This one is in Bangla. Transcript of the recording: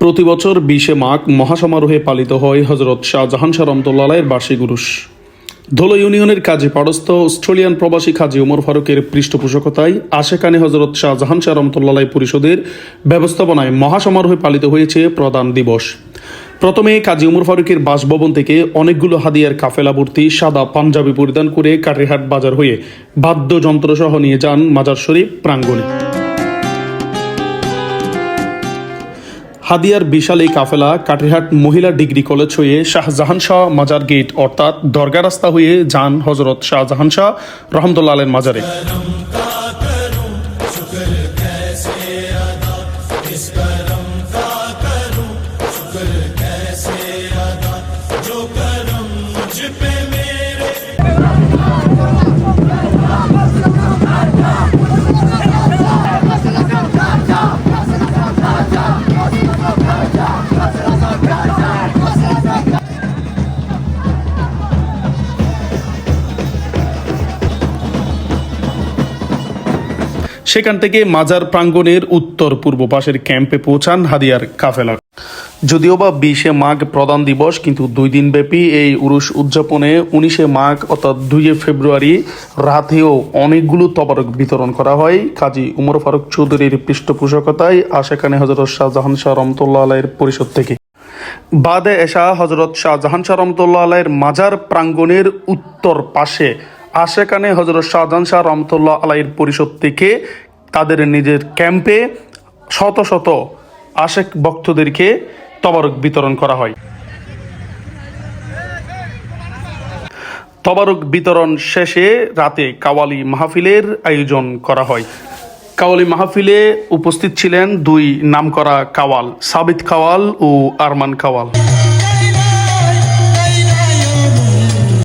প্রতি বছর 20 মাঘ মহাসমারোহে পালিত হয় হজরত শাহজাহান শাহ রহমতুল্লাহ আলাইহির বার্ষিক উরুস। ধোলো ইউনিয়নের কাজী পাড়স্থ অস্ট্রেলিয়ান প্রবাসী কাজী ওমর ফারুকের পৃষ্ঠপোষকতায় আশেকানে হজরত শাহজাহান শাহ রহমতুল্লাহ আলাইহি পরিষদের ব্যবস্থাপনায় মহাসমারোহে পালিত হয়েছে প্রদান দিবস। প্রথমে কাজী ওমর ফারুকের বাসভবন থেকে অনেকগুলো হাদিয়ার কাফেলা ভর্তি সাদা পাঞ্জাবি পরিধান করে কাঠিরহাট বাজার হয়ে বাদ্যযন্ত্রসহ নিয়ে যান মাজার শরীফ প্রাঙ্গণে। হাদিয়ার বিশাল এই কাফেলা কাঠিরহাট মহিলা ডিগ্রি কলেজ হয়ে শাহজাহান শাহ মাজার গেট অর্থাৎ দরগা রাস্তা হয়ে যান হজরত শাহজাহান শাহ রহমতুল্লাহ আলাইহির মাজারে। সেখান থেকে মাজার প্রাঙ্গণের উত্তর পূর্ব পাশের ক্যাম্পে পৌঁছান হাদিয়ার কাফেলা। যদিও বা 20 মাঘ প্রধান দিবস, কিন্তু 2 দিন ব্যাপী এই উরুস উদযাপনে 19 মাঘ অর্থাৎ 2 ফেব্রুয়ারি রাতেও অনেকগুলো তবারক বিতরণ করা হয় কাজী ওমর ফারুক চৌধুরীর পৃষ্ঠপোষকতায় আশেকানে হজরত শাহজাহান শাহ রহমতুল্লাহ আলাইহির পরিষদ থেকে। বাদে এশা হজরত শাহজাহান শাহ রহমতুল্লাহ আলাইহির মাজার প্রাঙ্গণের উত্তর পাশে আশেকানে হজরত শাহজাহান শাহ রহমতুল্লাহ আলাইহির পরিষদ থেকে তাদের নিজের ক্যাম্পে শত শত আশেক ভক্তদেরকে তবারক বিতরণ করা হয়। তবারক বিতরণ শেষে রাতে কাওয়ালি মাহফিলের আয়োজন করা হয়। কাওয়ালি মাহফিলে উপস্থিত ছিলেন 2 নামকরা কাওয়াল, সাবিত কাওয়াল ও আরমান কাওয়াল।